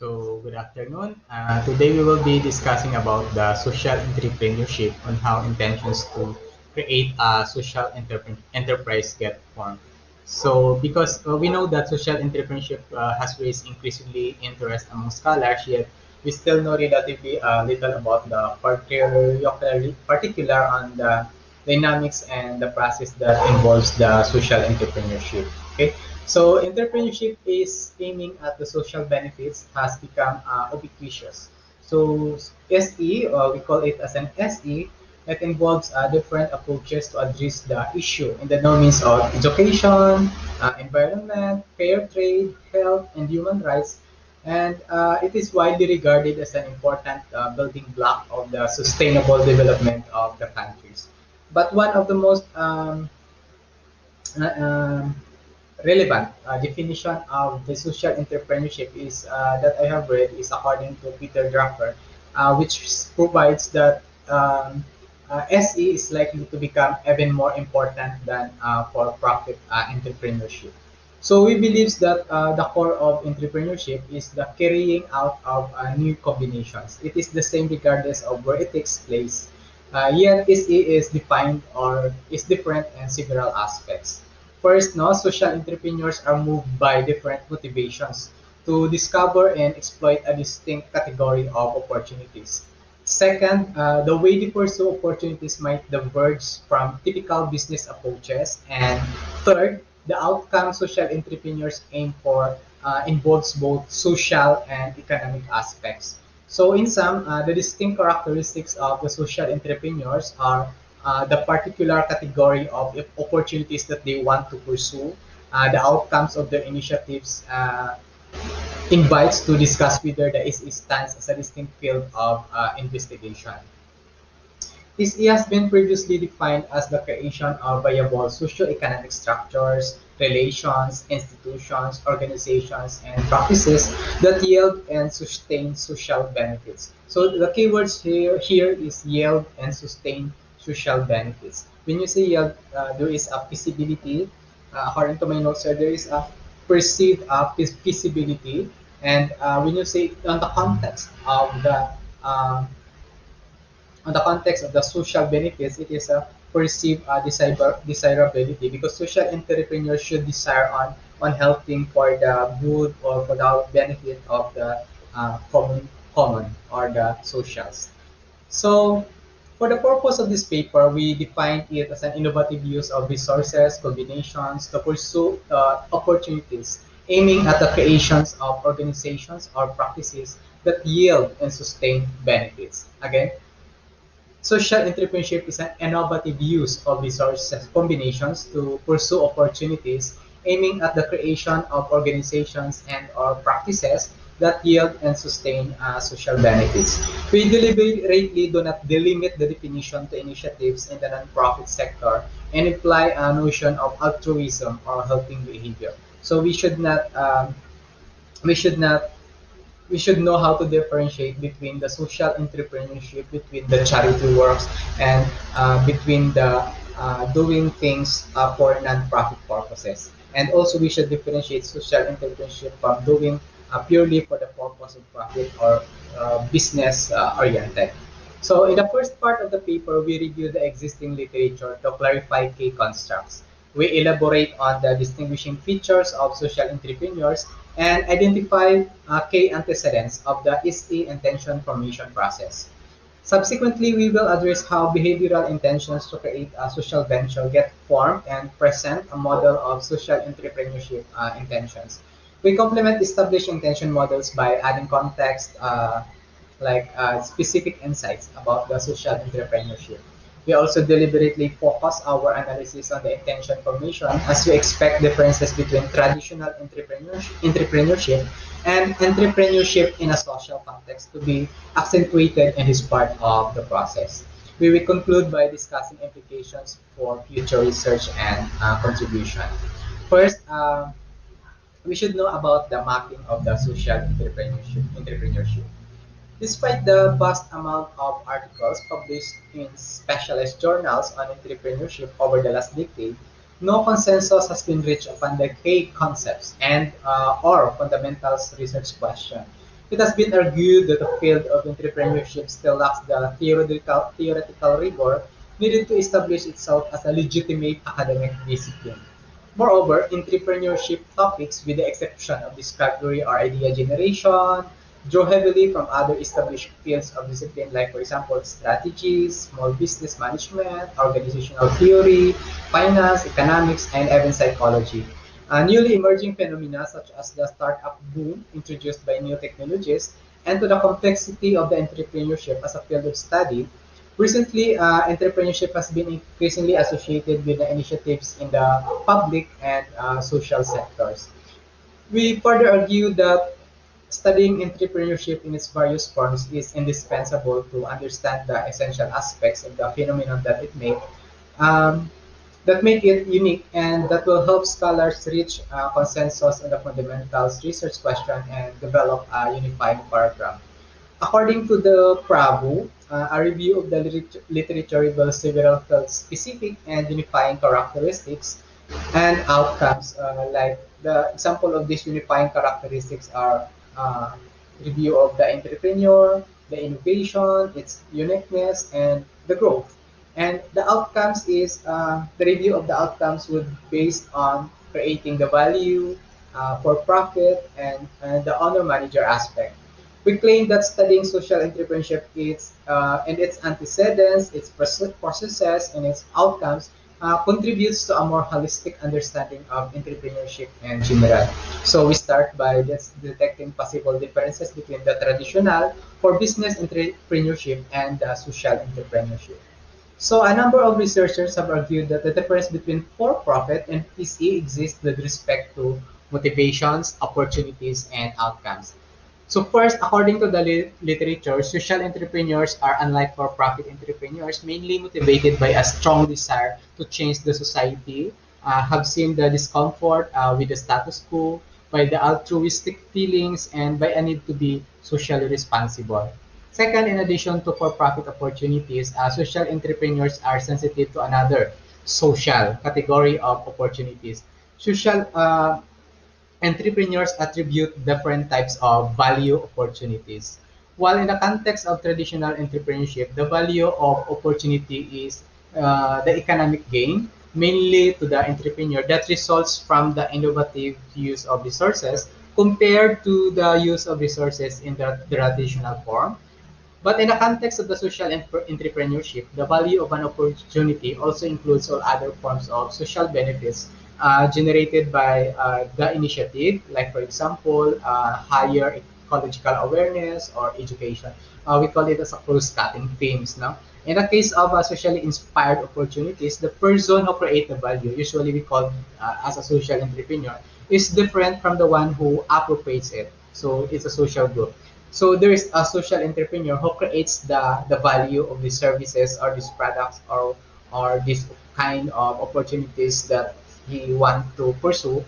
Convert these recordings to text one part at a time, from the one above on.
So, good afternoon. Today we will be discussing about the social entrepreneurship on how intentions to create a social enterprise get formed. So, because we know that social entrepreneurship has raised increasingly interest among scholars, yet we still know relatively little about the particular on the dynamics and the process that involves the social entrepreneurship. Okay, so entrepreneurship is aiming at the social benefits has become ubiquitous. So SE, we call it as an SE, that involves different approaches to address the issue in the domains of education, environment, fair trade, health, and human rights. And it is widely regarded as an important building block of the sustainable development of the countries. But one of the most uh, um, relevant definition of the social entrepreneurship is that I have read is according to Peter Drucker, which provides that SE is likely to become even more important than for-profit entrepreneurship. So we believe that the core of entrepreneurship is the carrying out of new combinations. It is the same regardless of where it takes place. Yet SE is defined or is different in several aspects. First, no, social entrepreneurs are moved by different motivations to discover and exploit a distinct category of opportunities. Second, the way they pursue opportunities might diverge from typical business approaches. And third, the outcome social entrepreneurs aim for involves both social and economic aspects. So in sum, the distinct characteristics of the social entrepreneurs are the particular category of opportunities that they want to pursue, the outcomes of their initiatives, invites to discuss whether the SE stands as a distinct field of investigation. SE has been previously defined as the creation of viable socio-economic structures, relations, institutions, organizations, and practices that yield and sustain social benefits. So the keywords here is yield and sustain social benefits. When you say yield, there is a feasibility. According to my notes, there is a perceived feasibility, and when you say um, on the context of the social benefits, it is a perceived desirability because social entrepreneurs should desire on helping for the good or for the benefit of the common or the socials. So, for the purpose of this paper, we define it as an innovative use of resources, combinations to pursue opportunities, aiming at the creations of organizations or practices that yield and sustain benefits. Again, social entrepreneurship is an innovative use of resources combinations to pursue opportunities aiming at the creation of organizations and or practices that yield and sustain social benefits. We deliberately do not delimit the definition to initiatives in the nonprofit sector and imply a notion of altruism or helping behavior. So we should not we should know how to differentiate between the social entrepreneurship, between the charity works, and between the doing things for non-profit purposes. And also, we should differentiate social entrepreneurship from doing purely for the purpose of profit or business oriented. So, in the first part of the paper, we review the existing literature to clarify key constructs. We elaborate on the distinguishing features of social entrepreneurs and identify key antecedents of the SE intention formation process. Subsequently, we will address how behavioral intentions to create a social venture get formed and present a model of social entrepreneurship intentions. We complement established intention models by adding context specific insights about the social entrepreneurship. We also deliberately focus our analysis on the intention formation as we expect differences between traditional entrepreneurship and entrepreneurship in a social context to be accentuated in this part of the process. We will conclude by discussing implications for future research and contribution. First, we should know about the mapping of the social entrepreneurship. Despite the vast amount of articles published in specialized journals on entrepreneurship over the last decade, no consensus has been reached upon the key concepts and or fundamentals research question. It has been argued that the field of entrepreneurship still lacks the theoretical rigor needed to establish itself as a legitimate academic discipline. Moreover, entrepreneurship topics, with the exception of discovery or idea generation, draw heavily from other established fields of discipline like, for example, strategies, small business management, organizational theory, finance, economics, and even psychology. Newly emerging phenomena such as the startup boom introduced by new technologies and to the complexity of the entrepreneurship as a field of study. Recently, entrepreneurship has been increasingly associated with the initiatives in the public and social sectors. We further argue that studying entrepreneurship in its various forms is indispensable to understand the essential aspects of the phenomenon um, that make it unique and that will help scholars reach consensus on the fundamentals research question and develop a unifying program. According to the Prabhu, a review of the literature reveals several field-specific and unifying characteristics and outcomes. Like the example of these unifying characteristics are uh, review of the entrepreneur, the innovation, its uniqueness, and the growth. And the outcomes is the review of the outcomes would based on creating the value for profit and the owner manager aspect. We claim that studying social entrepreneurship and its antecedents, its processes, and its outcomes contributes to a more holistic understanding of entrepreneurship in general. So we start by detecting possible differences between the traditional for business entrepreneurship and the social entrepreneurship. So a number of researchers have argued that the difference between for-profit and PCE exists with respect to motivations, opportunities, and outcomes. So first, according to the literature, social entrepreneurs are unlike for-profit entrepreneurs, mainly motivated by a strong desire to change the society, have seen the discomfort with the status quo, by the altruistic feelings, and by a need to be socially responsible. Second, in addition to for-profit opportunities, social entrepreneurs are sensitive to another social category of opportunities. Social entrepreneurs attribute different types of value opportunities. While in the context of traditional entrepreneurship, the value of opportunity is the economic gain, mainly to the entrepreneur, that results from the innovative use of resources compared to the use of resources in the traditional form. But in the context of the social entrepreneurship, the value of an opportunity also includes all other forms of social benefits generated by the initiative, like for example, higher ecological awareness or education. We call it as a cross-cutting themes. No? In the case of socially inspired opportunities, the person who create the value, usually we call as a social entrepreneur, is different from the one who appropriates it. So it's a social group. So there is a social entrepreneur who creates the value of these services or these products or this kind of opportunities that he want to pursue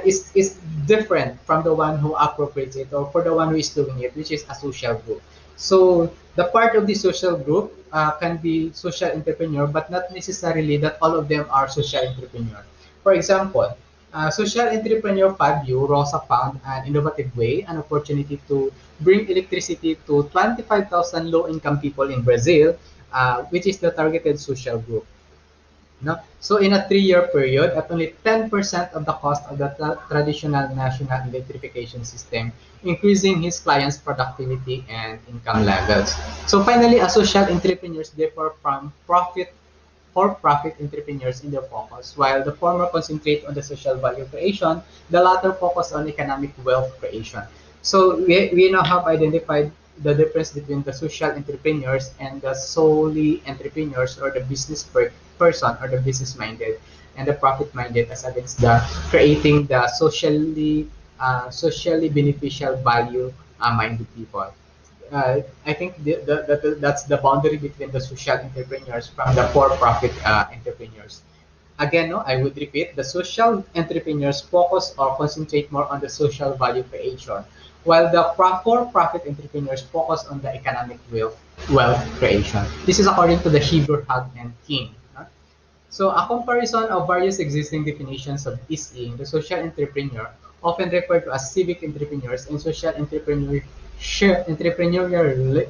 is different from the one who appropriates it or for the one who is doing it, which is a social group. So the part of the social group can be social entrepreneur, but not necessarily that all of them are social entrepreneur. For example, social entrepreneur Fabio Rosa found an innovative way, an opportunity to bring electricity to 25,000 low-income people in Brazil, which is the targeted social group. No? So in a 3-year period, at only 10% of the cost of the traditional national electrification system, increasing his clients' productivity and income levels. So finally, a social entrepreneurs differ from for-profit entrepreneurs in their focus. While the former concentrate on the social value creation, the latter focus on economic wealth creation. So we now have identified the difference between the social entrepreneurs and the solely entrepreneurs or the person or the business minded and the profit minded as against the creating the socially beneficial value minded people. I think that's the boundary between the social entrepreneurs from the for-profit entrepreneurs. Again, no, I would repeat, the social entrepreneurs focus or concentrate more on the social value creation, while the for-profit entrepreneurs focus on the economic wealth creation. This is according to the Hebrew Hag and King. So a comparison of various existing definitions of SE, the social entrepreneur, often referred to as civic entrepreneurs and social entrepreneurial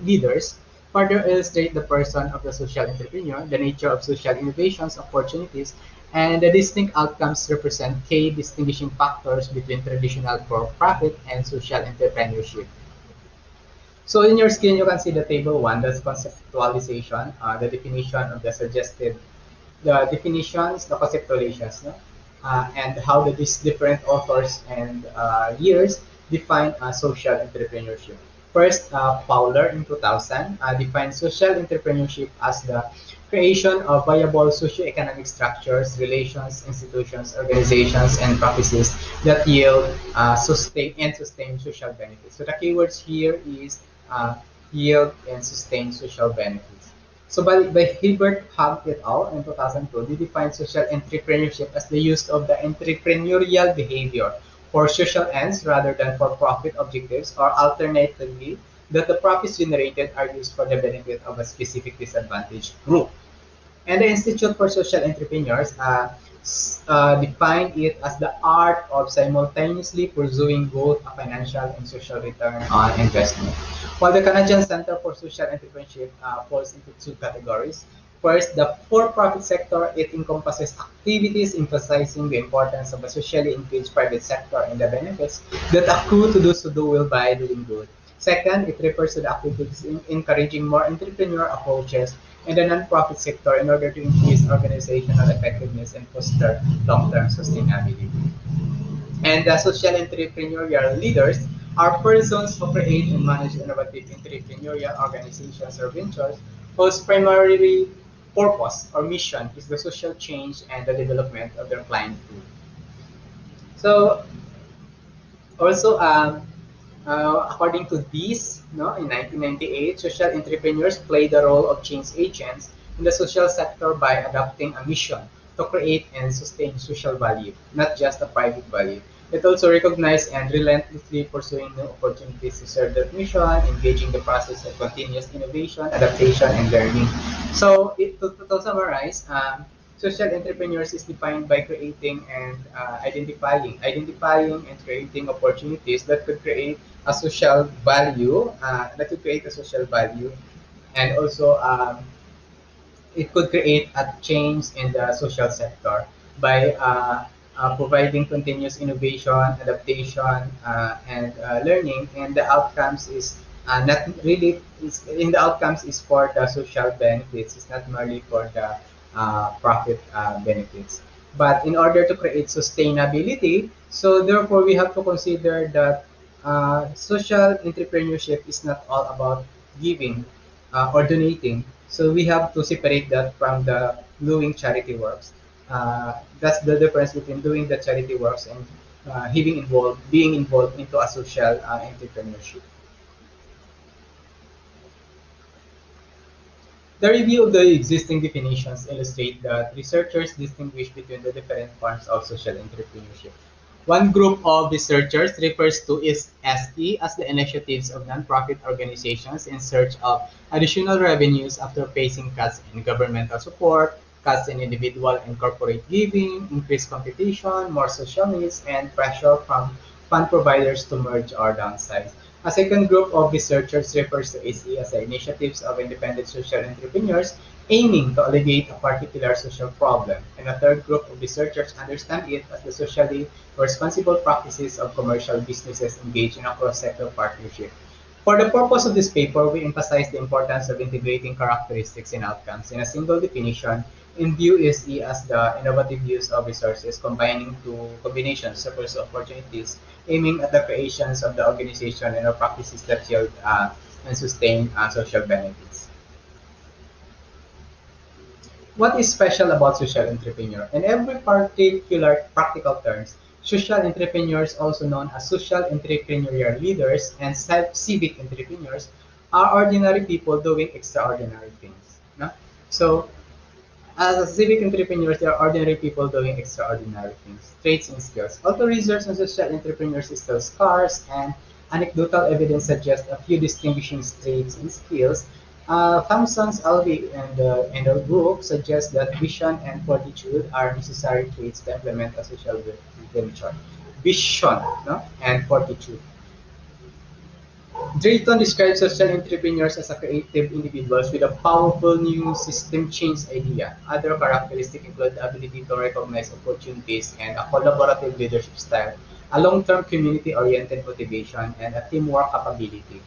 leaders, further illustrate the person of the social entrepreneur, the nature of social innovations, opportunities, and the distinct outcomes represent key distinguishing factors between traditional for-profit and social entrepreneurship. So in your screen, you can see the table one, that's conceptualization, the definition of the suggested, the definitions, the conceptualizations, no? And how these different authors and years define social entrepreneurship. First, Fowler in 2000 defined social entrepreneurship as the creation of viable socioeconomic structures, relations, institutions, organizations, and practices that yield sustain social benefits. So the keywords here is uh, yield and sustain social benefits. So by Hilbert Hug et al. In 2002, they defined social entrepreneurship as the use of the entrepreneurial behavior for social ends rather than for profit objectives, or alternatively, that the profits generated are used for the benefit of a specific disadvantaged group. And the Institute for Social Entrepreneurs define it as the art of simultaneously pursuing both a financial and social return on investment. While the Canadian Center for Social Entrepreneurship falls into two categories. First, the for-profit sector, it encompasses activities emphasizing the importance of a socially engaged private sector and the benefits that accrue to those who do well by doing good. Second, it refers to the activities encouraging more entrepreneurial approaches in the non-profit sector in order to increase organizational effectiveness and foster long-term sustainability. And the social entrepreneurial leaders are persons who create and manage innovative entrepreneurial organizations or ventures whose primary purpose or mission is the social change and the development of their client group. So also, according to this, no, in 1998, social entrepreneurs played the role of change agents in the social sector by adopting a mission to create and sustain social value, not just a private value. It also recognized and relentlessly pursuing new opportunities to serve that mission, engaging the process of continuous innovation, adaptation, and learning. So, to summarize, social entrepreneurs is defined by creating and identifying and creating opportunities that could create a social value, and also it could create a change in the social sector by providing continuous innovation, adaptation, and learning. And the outcomes is not really in the outcomes is for the social benefits. It's not merely for the profit benefits. But in order to create sustainability, so therefore we have to consider that social entrepreneurship is not all about giving or donating. So we have to separate that from the doing charity works. That's the difference between doing the charity works and being involved into a social entrepreneurship. The review of the existing definitions illustrate that researchers distinguish between the different forms of social entrepreneurship. One group of researchers refers to SE as the initiatives of nonprofit organizations in search of additional revenues after facing cuts in governmental support, cuts in individual and corporate giving, increased competition, more social needs, and pressure from fund providers to merge or downsize. A second group of researchers refers to ACE as the initiatives of independent social entrepreneurs aiming to alleviate a particular social problem, and a third group of researchers understand it as the socially responsible practices of commercial businesses engaged in a cross-sector partnership. For the purpose of this paper, we emphasize the importance of integrating characteristics and outcomes in a single definition and view SE as the innovative use of resources combining two combinations of opportunities aiming at the creations of the organization and of practices that yield and sustain social benefits. What is special about social entrepreneur? In every particular practical terms, social entrepreneurs, also known as social entrepreneurial leaders and civic entrepreneurs, are ordinary people doing extraordinary things. No? So, as a civic entrepreneurs, they are ordinary people doing extraordinary things, traits and skills. Although research on social entrepreneurs is still scarce and anecdotal evidence suggests a few distinguishing traits and skills, Thompson's Alvey and her group suggest that vision and fortitude are necessary traits to implement a social venture. vision, no? And fortitude. Drayton describes social entrepreneurs as a creative individuals with a powerful new system change idea. Other characteristics include the ability to recognize opportunities and a collaborative leadership style, a long-term community-oriented motivation, and a teamwork capability.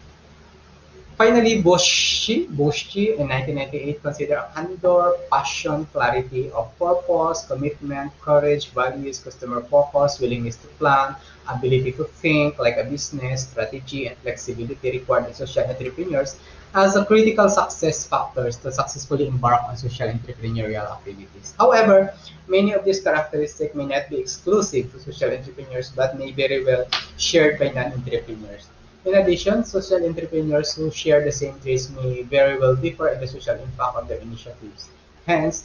Finally, Boschke in 1998 considered a candor, passion, clarity of purpose, commitment, courage, values, customer focus, willingness to plan, ability to think like a business, strategy, and flexibility required in social entrepreneurs as a critical success factors to successfully embark on social entrepreneurial activities. However, many of these characteristics may not be exclusive to social entrepreneurs but may very well shared by non-entrepreneurs. In addition, social entrepreneurs who share the same traits may very well differ in the social impact of their initiatives. Hence,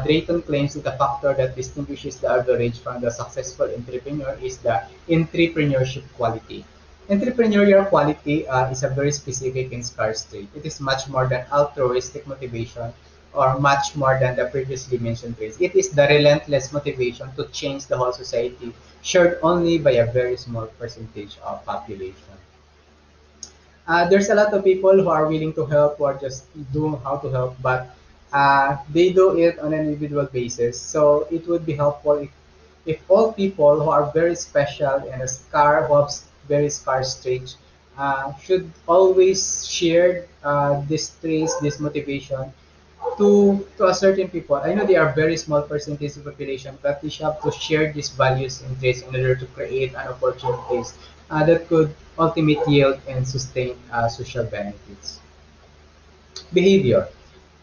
Drayton claims that the factor that distinguishes the average from the successful entrepreneur is the entrepreneurship quality. Entrepreneurial quality is a very specific and scarce trait. It is much more than altruistic motivation or much more than the previously mentioned traits. It is the relentless motivation to change the whole society shared only by a very small percentage of population. There's a lot of people who are willing to help or just do how to help, but they do it on an individual basis. So it would be helpful if all people who are very special and who have very scarce traits should always share this traits, this motivation to a certain people. I know they are very small percentage of population, but we should have to share these values and traits in order to create an opportunities that could ultimately yield and sustain social benefits. Behavior.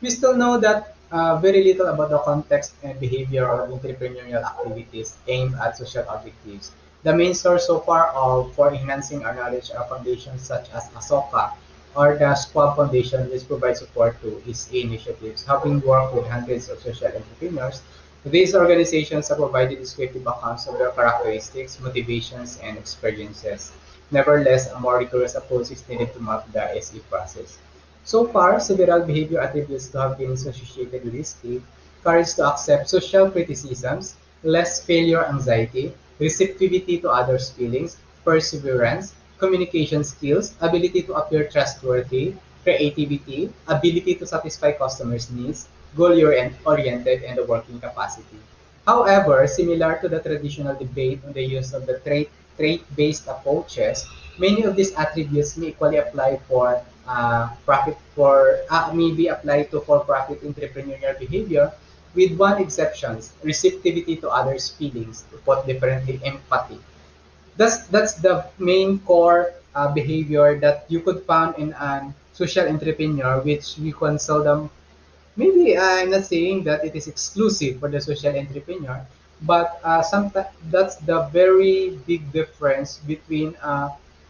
We still know that very little about the context and behavior of entrepreneurial activities aimed at social objectives. The main source so far for enhancing our knowledge are foundations such as ASOCA or the Squab Foundation, which provides support to its initiatives, having worked with hundreds of social entrepreneurs. These organizations have provided descriptive accounts of their characteristics, motivations, and experiences. Nevertheless, a more rigorous approach is needed to map the SE process. So far, several behavior attributes to have been associated with this state: courage to accept social criticisms, less failure anxiety, receptivity to others' feelings, perseverance, communication skills, ability to appear trustworthy, creativity, ability to satisfy customers' needs, goal-oriented, and the working capacity. However, similar to the traditional debate on the use of the trait-based approaches, many of these attributes may equally apply for may be applied to for-profit entrepreneurial behavior, with one exception: receptivity to others' feelings, to put differently, empathy. That's the main core behavior that you could find in an social entrepreneur, which we can seldom. Maybe I'm not saying that it is exclusive for the social entrepreneur, but sometimes that's the very big difference between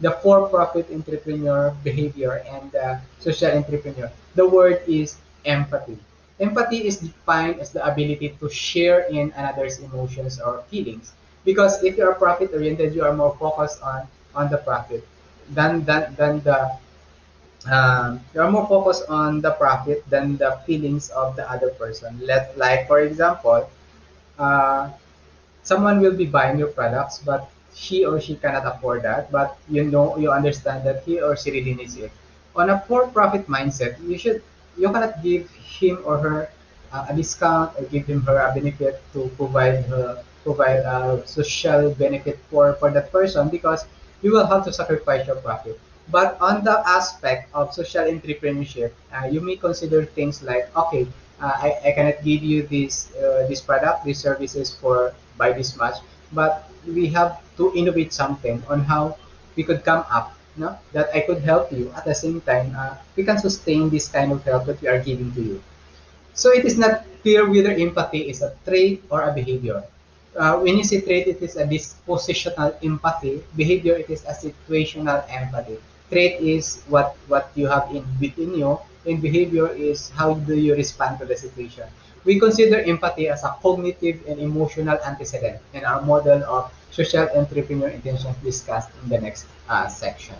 the for-profit entrepreneur behavior and the social entrepreneur. The word is empathy. Empathy is defined as the ability to share in another's emotions or feelings. Because if you are profit-oriented, you are more focused on the profit than the you're more focused on the profit than the feelings of the other person. Like for example, uh, someone will be buying your products, but he or she cannot afford that. But you understand that he or she really needs it. On a for-profit mindset, you cannot give him or her a discount or give him her a benefit to provide a social benefit for that person because you will have to sacrifice your profit. But on the aspect of social entrepreneurship, you may consider things like, okay, I cannot give you this product, these services for by this much, but we have to innovate something on how we could come up, no? That I could help you at the same time. We can sustain this kind of help that we are giving to you. So it is not clear whether empathy is a trait or a behavior. When you say trait, it is a dispositional empathy. Behavior, it is a situational empathy. Trait is what you have within you, and behavior is how do you respond to the situation. We consider empathy as a cognitive and emotional antecedent in our model of social entrepreneur intentions discussed in the next section.